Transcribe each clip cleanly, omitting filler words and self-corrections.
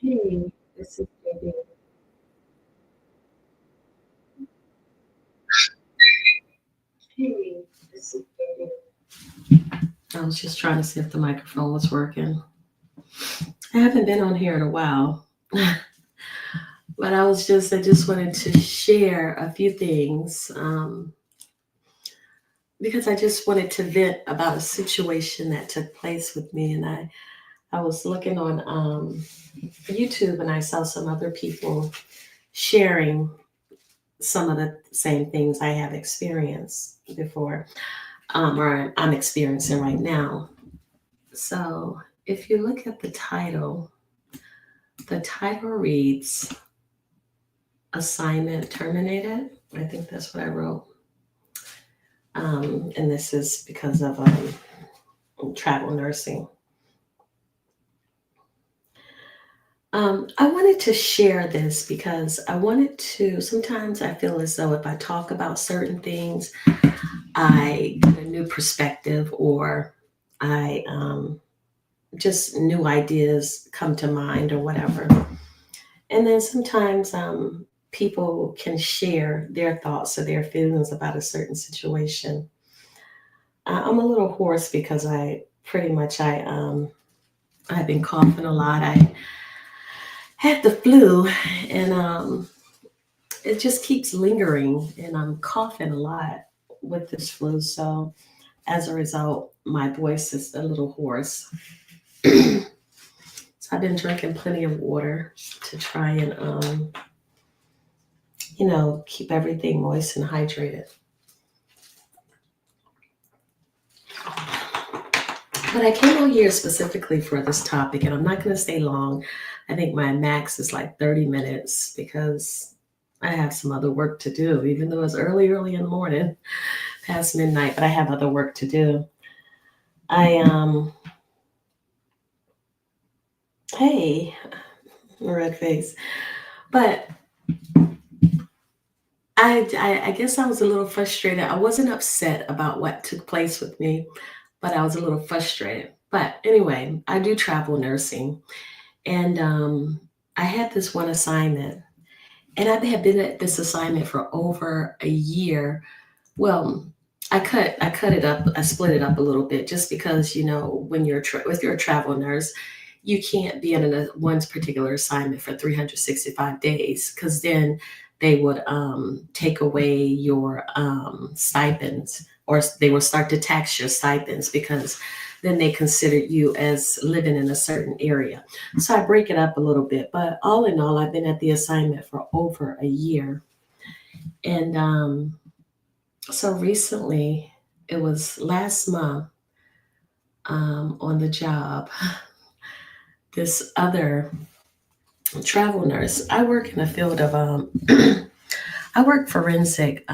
Hey, this is Baby. Hey, this is Baby. I was just trying to see if the microphone was working. I haven't been on here in a while, but I just wanted to share a few things because I just wanted to vent about a situation that took place with me. And I was looking on YouTube and I saw some other people sharing some of the same things I have experienced before, or I'm experiencing right now. So if you look at the title reads Assignment Terminated. I think that's what I wrote. And this is because of travel nursing. I wanted to share this because I wanted to. Sometimes I feel as though if I talk about certain things, I get a new perspective or I just new ideas come to mind or whatever. And then sometimes people can share their thoughts or their feelings about a certain situation. I'm a little hoarse because I pretty much I've been coughing a lot. I had the flu, and it just keeps lingering, and I'm coughing a lot with this flu. So as a result, my voice is a little hoarse. So I've been drinking plenty of water to try and keep everything moist and hydrated. But I came on here specifically for this topic, and I'm not going to stay long. I think my max is like 30 minutes because I have some other work to do, even though it's early in the morning, past midnight, but I have other work to do. I, hey, red face. But I guess I was a little frustrated. I wasn't upset about what took place with me, but I was a little frustrated. But anyway, I do travel nursing. And I had this one assignment, and I had been at this assignment for over a year. Well, I cut it up, I split it up a little bit, just because when if you're a travel nurse, you can't be in one particular assignment for 365 days because then they would take away your stipends, or they will start to tax your stipends because then they consider you as living in a certain area. So I break it up a little bit, but all in all, I've been at the assignment for over a year. And so recently, it was last month, on the job, this other travel nurse. I work in the field of I work forensic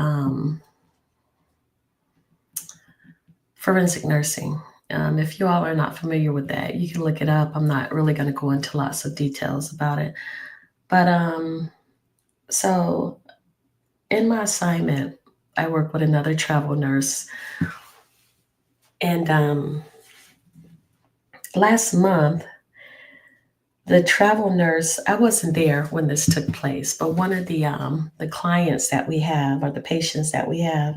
nursing. If you all are not familiar with that, you can look it up. I'm not really going to go into lots of details about it. But so in my assignment, I work with another travel nurse. And last month, the travel nurse, I wasn't there when this took place, but one of the clients that we have, or the patients that we have,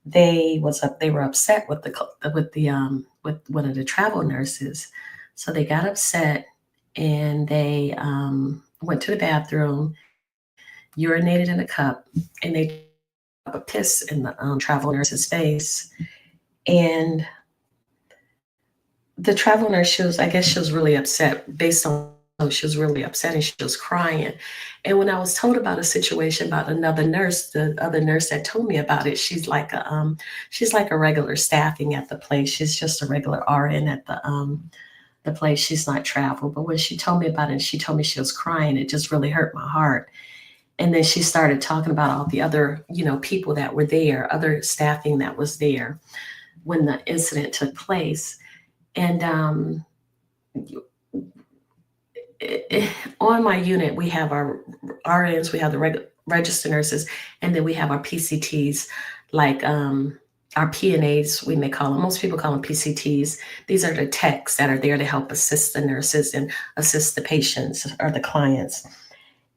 they were upset with with one of the travel nurses. So they got upset, and they went to the bathroom, urinated in a cup, and they a piss in the travel nurse's face. And the travel nurse, I guess she was really upset based on she was really upset and she was crying. And when I was told about a situation about another nurse, the other nurse that told me about it, she's like a regular staffing at the place. She's just a regular RN at the place. She's not travel. But when she told me about it, she told me she was crying. It just really hurt my heart. And then she started talking about all the other, people that were there, other staffing that was there when the incident took place. And on my unit, we have our RNs, we have the registered nurses, and then we have our PCTs, like our PNAs, we may call them. Most people call them PCTs. These are the techs that are there to help assist the nurses and assist the patients or the clients.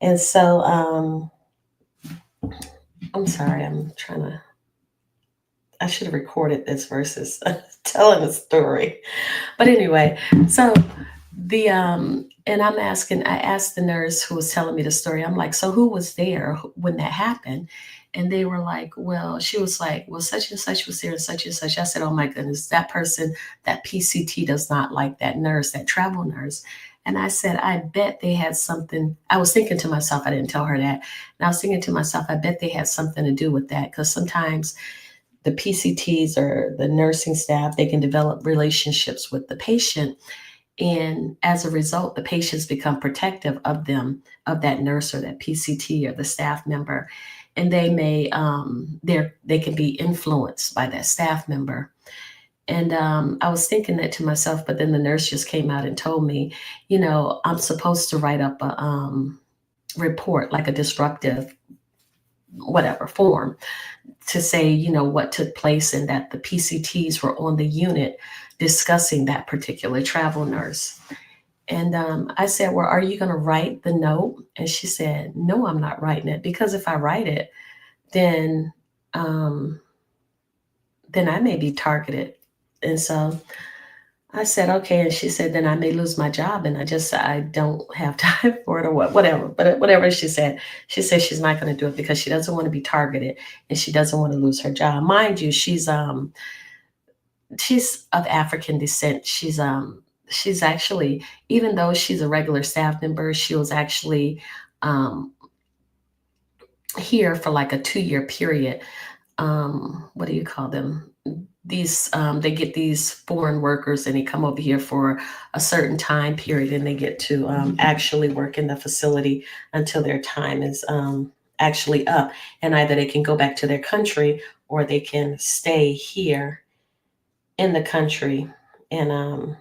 And so, I'm sorry, I should have recorded this versus telling a story. But anyway, so and I asked the nurse who was telling me the story. I'm like, so who was there when that happened? And they were like, well, she was like, well, such and such was there and such and such. I said, oh my goodness, that person, that PCT does not like that nurse, that travel nurse. And I said, I bet they had something. I was thinking to myself, I didn't tell her that. And I was thinking to myself, I bet they had something to do with that. Because sometimes the PCTs or the nursing staff, they can develop relationships with the patient. And as a result, the patients become protective of them, of that nurse or that PCT or the staff member. And they may, they can be influenced by that staff member. And I was thinking that to myself, but then the nurse just came out and told me, I'm supposed to write up a report, like a disruptive, whatever form, to say, what took place and that the PCTs were on the unit discussing that particular travel nurse. And I said, well, are you going to write the note? And she said, no, I'm not writing it, because if I write it, then I may be targeted. And so I said, okay. And she said, then I may lose my job. And I don't have time for it or whatever. But whatever she said she's not going to do it because she doesn't want to be targeted and she doesn't want to lose her job. Mind you, she's of African descent. She's actually, even though she's a regular staff member, she was actually here for like a 2-year period. What do you call them? These they get these foreign workers and they come over here for a certain time period and they get to actually work in the facility until their time is actually up, and either they can go back to their country or they can stay here in the country and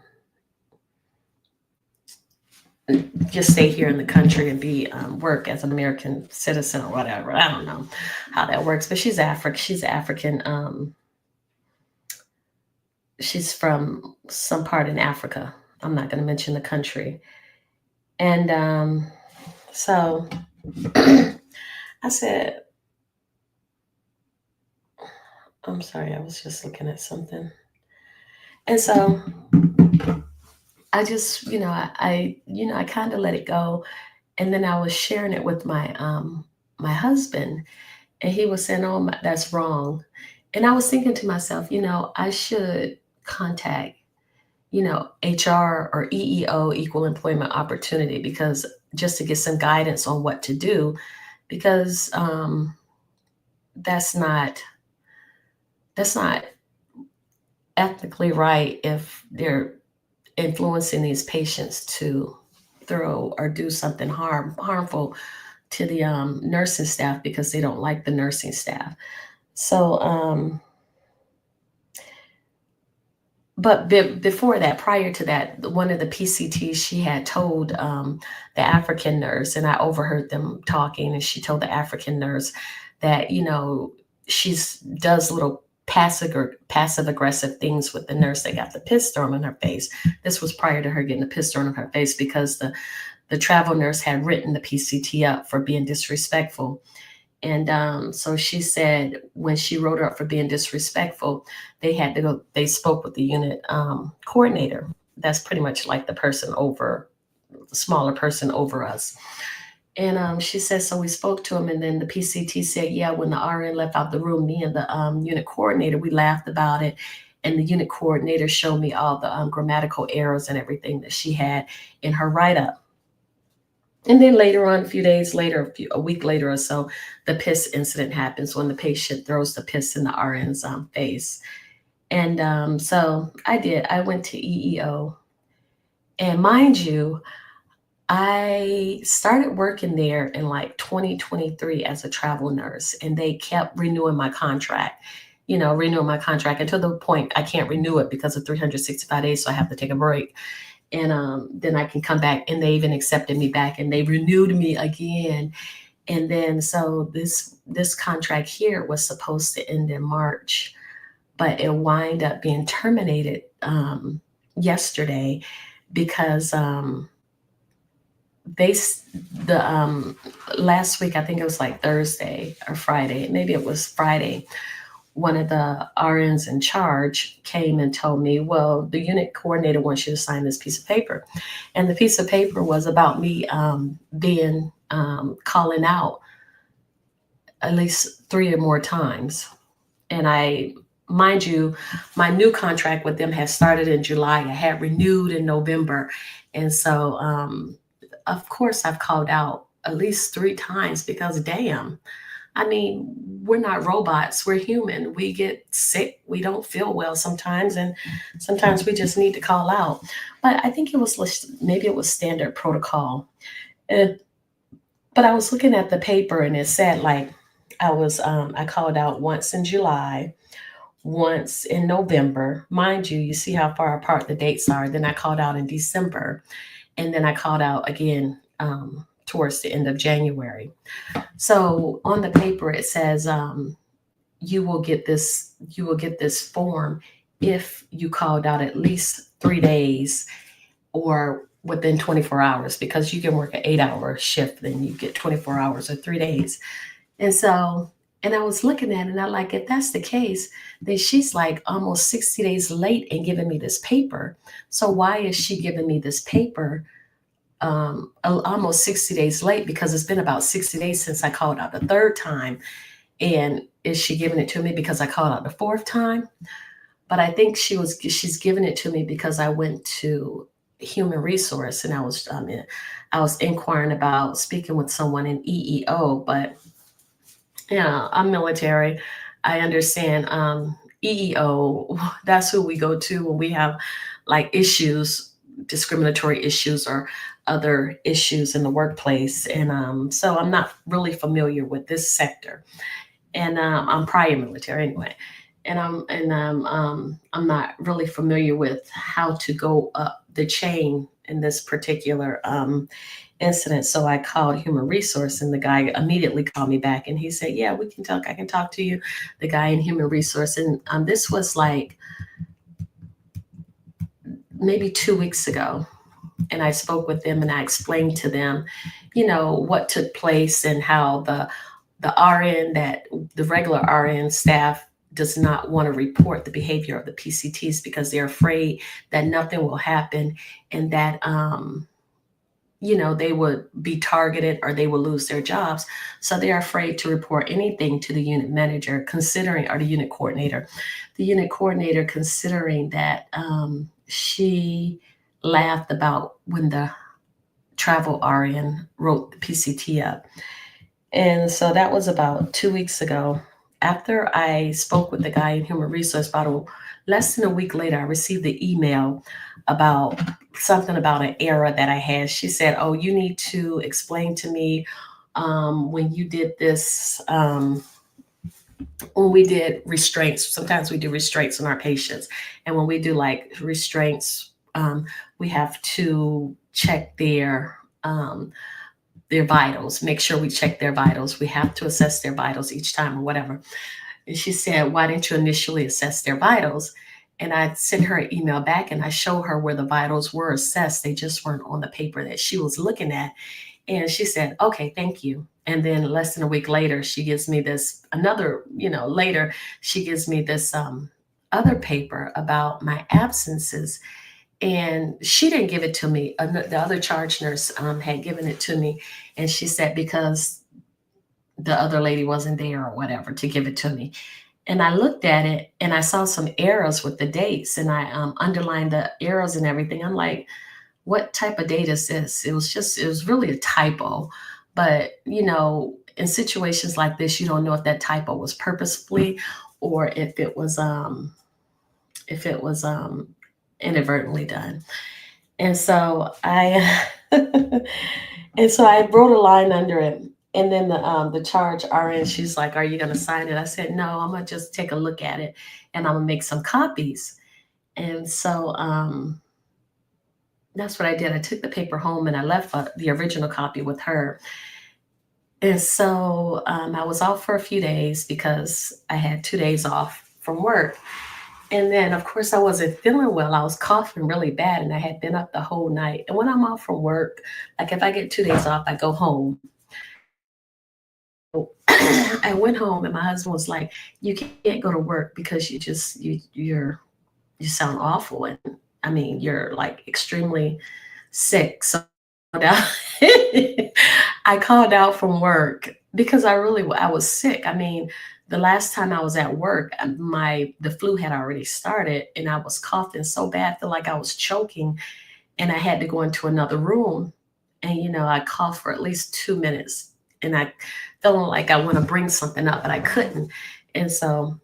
just stay here in the country and be work as an American citizen or whatever. I don't know how that works, but she's African. She's from some part in Africa. I'm not going to mention the country. And so I said, I'm sorry, I was just looking at something. And so I just, I kind of let it go. And then I was sharing it with my husband, and he was saying, "Oh, that's wrong." And I was thinking to myself, I should contact, HR or EEO, Equal Employment Opportunity, because just to get some guidance on what to do, because that's not ethically right if they're influencing these patients to throw or do something harmful to the nursing staff because they don't like the nursing staff. So, but before that, prior to that, one of the PCTs, she had told the African nurse, and I overheard them talking, and she told the African nurse that, she does little passive aggressive things with the nurse that got the piss thrown in her face. This was prior to her getting the piss thrown in her face because the travel nurse had written the PCT up for being disrespectful. And so she said when she wrote her up for being disrespectful, they spoke with the unit coordinator. That's pretty much like the smaller person over us. And she said, so we spoke to him, and then the PCT said, yeah, when the RN left out the room, me and the unit coordinator, we laughed about it. And the unit coordinator showed me all the grammatical errors and everything that she had in her write-up. And then later on, a few days later, a week later or so, the piss incident happens when the patient throws the piss in the RN's face. And so I did. I went to EEO. And mind you, I started working there in like 2023 as a travel nurse, and they kept renewing my contract, renewing my contract until the point I can't renew it because of 365 days. So I have to take a break. And then I can come back, and they even accepted me back, and they renewed me again. And then so this contract here was supposed to end in March, but it wind up being terminated yesterday because they the last week, I think it was like Thursday or Friday, maybe it was Friday, one of the RNs in charge came and told me, well, the unit coordinator wants you to sign this piece of paper. And the piece of paper was about me being calling out at least three or more times. And mind you, my new contract with them had started in July. I had renewed in November. And so, of course, I've called out at least three times because, damn, I mean, we're not robots. We're human. We get sick. We don't feel well sometimes. And sometimes we just need to call out. But I think maybe it was standard protocol. And, but I was looking at the paper, and it said like I called out once in July, once in November. Mind you, you see how far apart the dates are. Then I called out in December, and then I called out again towards the end of January. So on the paper it says you will get this form if you called out at least 3 days or within 24 hours, because you can work an 8-hour shift, then you get 24 hours or 3 days. And so, and I was looking at it, and I like, if that's the case, then she's like almost 60 days late in giving me this paper. So why is she giving me this paper almost 60 days late? Because it's been about 60 days since I called out the third time. And is she giving it to me because I called out the fourth time? But I think she's giving it to me because I went to human resource, and I was inquiring about speaking with someone in EEO. But yeah, I'm military. I understand. EEO, that's who we go to when we have like issues, discriminatory issues or other issues in the workplace. And so I'm not really familiar with this sector. And I'm prior military anyway. And I'm not really familiar with how to go up the chain in this particular incident. So I called human resource, and the guy immediately called me back, and he said, yeah, we can talk. I can talk to you, the guy in human resource. And this was like maybe 2 weeks ago. And I spoke with them, and I explained to them, what took place, and how the RN, that the regular RN staff does not want to report the behavior of the PCTs because they're afraid that nothing will happen, and that they would be targeted or they will lose their jobs. So they're afraid to report anything to the unit manager, considering, or the unit coordinator. The unit coordinator, considering that she laughed about when the travel RN wrote the PCT up. And so that was about 2 weeks ago. After I spoke with the guy in human resource, less than a week later, I received the email about something about an error that I had. She said, oh, you need to explain to me when you did this, when we did restraints. Sometimes we do restraints on our patients. And when we do like restraints, we have to check their vitals, make sure we check their vitals. We have to assess their vitals each time or whatever. And she said, why didn't you initially assess their vitals? And I sent her an email back, and I showed her where the vitals were assessed. They just weren't on the paper that she was looking at. And she said, okay, thank you. And then less than a week later, she gives me this she gives me this other paper about my absences. And she didn't give it to me. The other charge nurse had given it to me. And she said, because the other lady wasn't there or whatever to give it to me. And I looked at it, and I saw some errors with the dates, and I underlined the errors and everything. I'm like, what type of date is this? It was really a typo. But, in situations like this, you don't know if that typo was purposefully or if it was inadvertently done. And so I and so I wrote a line under it. And then the charge RN, she's like, "Are you gonna sign it?" I said, "No, I'm gonna just take a look at it and I'm gonna make some copies." And so that's what I did. I took the paper home and I left the original copy with her. And so I was off for a few days because I had 2 days off from work. And then, of course, I wasn't feeling well. I was coughing really bad and I had been up the whole night. And when I'm off from work, like if I get 2 days off, I go home. I went home and my husband was like, "You can't go to work because you sound awful, and I mean you're like extremely sick." So now I called out from work because I was sick. I mean, the last time I was at work, my the flu had already started, and I was coughing so bad, feel like I was choking, and I had to go into another room. And I coughed for at least 2 minutes, and I feeling like I want to bring something up, but I couldn't. And so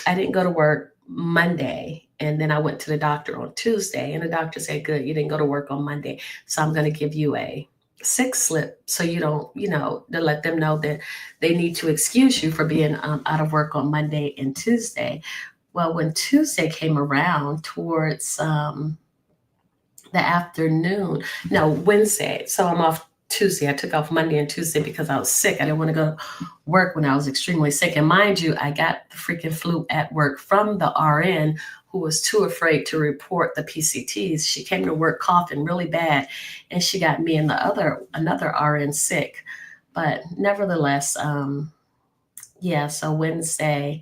I didn't go to work Monday. And then I went to the doctor on Tuesday, and the doctor said, "Good, you didn't go to work on Monday. So I'm going to give you a sick slip so you don't, to let them know that they need to excuse you for being out of work on Monday and Tuesday." Well, when Tuesday came around towards the afternoon. No, Wednesday. So I'm off Tuesday. I took off Monday and Tuesday because I was sick. I didn't want to go to work when I was extremely sick. And mind you, I got the freaking flu at work from the RN who was too afraid to report the PCTs. She came to work coughing really bad, and she got me and the other another RN sick. But nevertheless, yeah. So Wednesday,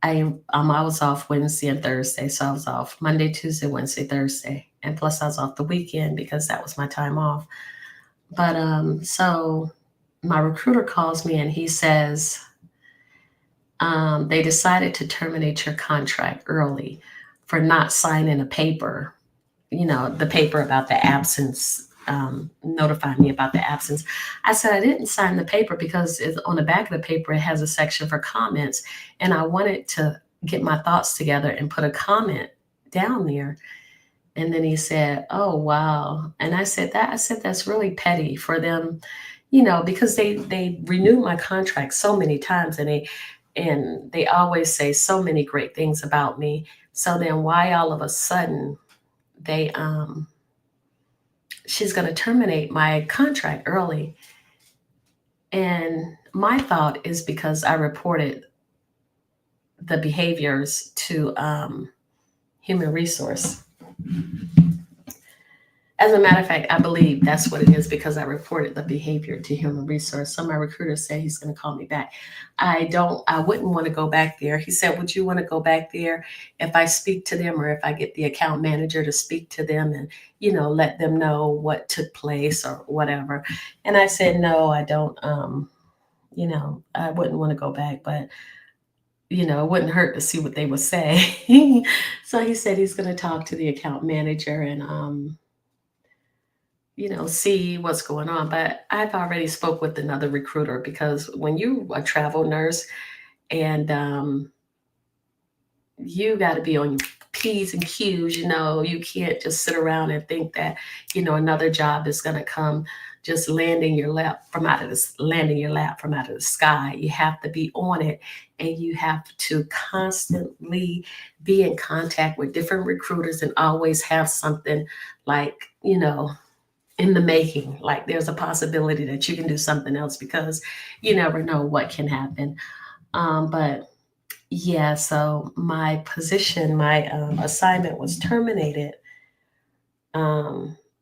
I was off Wednesday and Thursday, so I was off Monday, Tuesday, Wednesday, Thursday, and plus I was off the weekend because that was my time off. But so my recruiter calls me and he says they decided to terminate your contract early for not signing a paper, the paper about the absence, notifying me about the absence. I said I didn't sign the paper because on the back of the paper it has a section for comments, and I wanted to get my thoughts together and put a comment down there. And then he said, "Oh wow," and I said that's really petty for them, because they renewed my contract so many times, and they always say so many great things about me. So then why all of a sudden they she's going to terminate my contract early. And my thought is because I reported the behaviors to human resource. As a matter of fact, I believe that's what it is because I reported the behavior to human resource. So my recruiter said he's going to call me back. I wouldn't want to go back there. He said, "Would you want to go back there if I speak to them or if I get the account manager to speak to them and, let them know what took place or whatever?" And I said, "No, I don't. I wouldn't want to go back, but it wouldn't hurt to see what they would say." So he said he's going to talk to the account manager and, see what's going on. But I've already spoke with another recruiter because when you a travel nurse and you got to be on your P's and Q's, you can't just sit around and think that, another job is going to come just landing your lap from out of the sky. You have to be on it, and you have to constantly be in contact with different recruiters and always have something like, in the making. Like there's a possibility that you can do something else because you never know what can happen. But yeah, so my assignment was terminated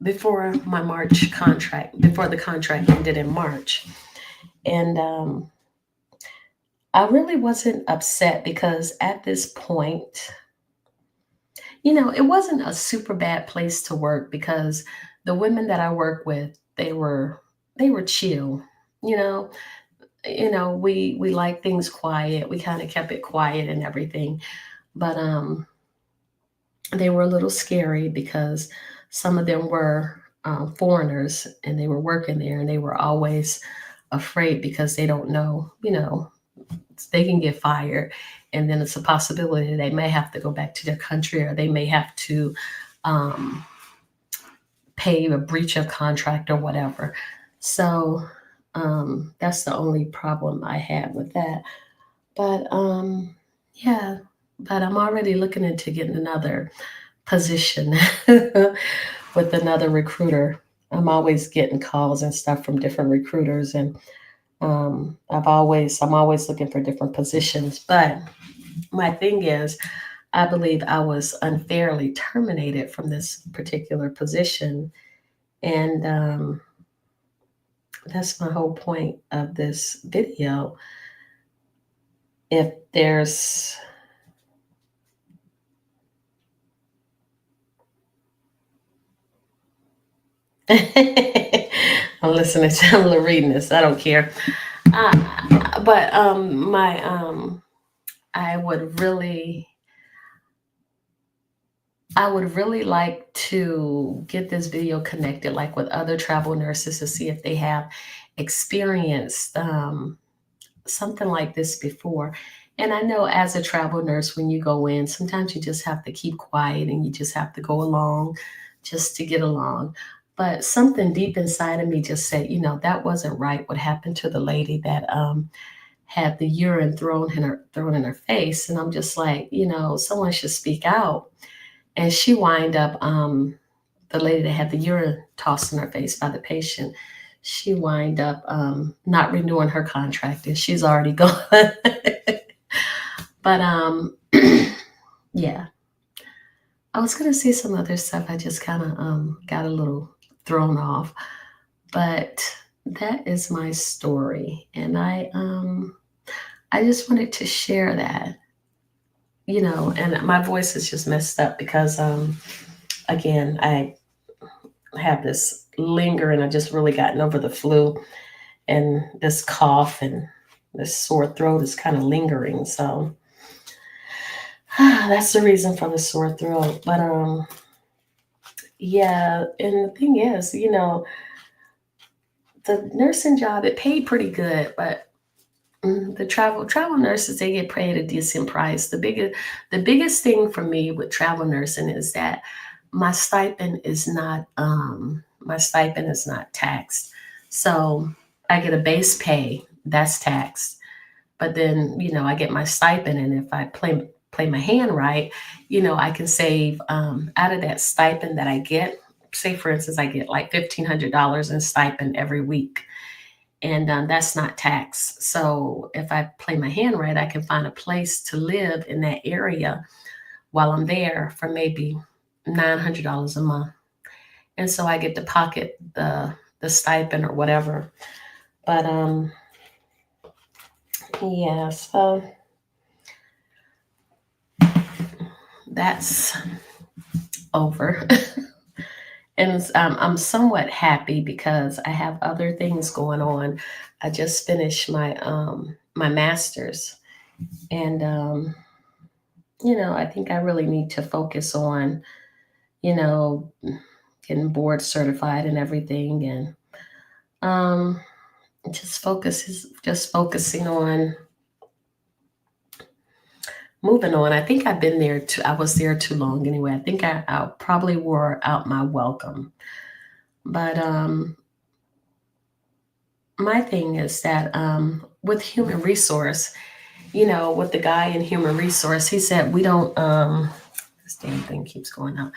before my March contract, before the contract ended in March. And I really wasn't upset because at this point, it wasn't a super bad place to work because the women that I work with, they were chill, you know. We like things quiet. We kind of kept it quiet and everything. But they were a little scary because some of them were foreigners and they were working there and they were always afraid because they don't know, they can get fired. And then it's a possibility they may have to go back to their country or they may have to um, pay a breach of contract or whatever. So that's the only problem I had with that. But yeah, but I'm already looking into getting another position with another recruiter. I'm always getting calls and stuff from different recruiters, and I'm always looking for different positions. But my thing is, I believe I was unfairly terminated from this particular position, and that's my whole point of this video. If there's I'm listening to I'm reading this. I don't care. But my I would really I would really like to get this video connected like with other travel nurses to see if they have experienced something like this before. And I know as a travel nurse, when you go in, sometimes you just have to keep quiet and you just have to go along just to get along. But something deep inside of me just said, that wasn't right. What happened to the lady that had the urine thrown in her face? And I'm just like, someone should speak out. And she wind up, the lady that had the urine tossed in her face by the patient, she wind up not renewing her contract and she's already gone. But yeah, I was gonna say some other stuff. I just kind of got a little thrown off, but that is my story, and I just wanted to share that, and my voice is just messed up because again, I have this lingering. I just really gotten over the flu, and this cough and this sore throat is kind of lingering. So that's the reason for the sore throat. But yeah, and the thing is, the nursing job, it paid pretty good, but the travel nurses, they get paid a decent price. The biggest thing for me with travel nursing is that my stipend is not taxed. So I get a base pay that's taxed, but then I get my stipend, and if I play my hand right, I can save out of that stipend that I get. Say for instance, I get like $1,500 in stipend every week, and that's not taxed. So if I play my hand right, I can find a place to live in that area while I'm there for maybe $900 a month, and so I get to pocket the stipend or whatever. But yeah, so that's over. And I'm somewhat happy because I have other things going on. I just finished my master's, and I think I really need to focus on you know getting board certified and everything, and um, just focusing on moving on. I think I was there too long anyway. I think I probably wore out my welcome. But my thing is that with human resource, with the guy in human resource, he said we don't. This damn thing keeps going out.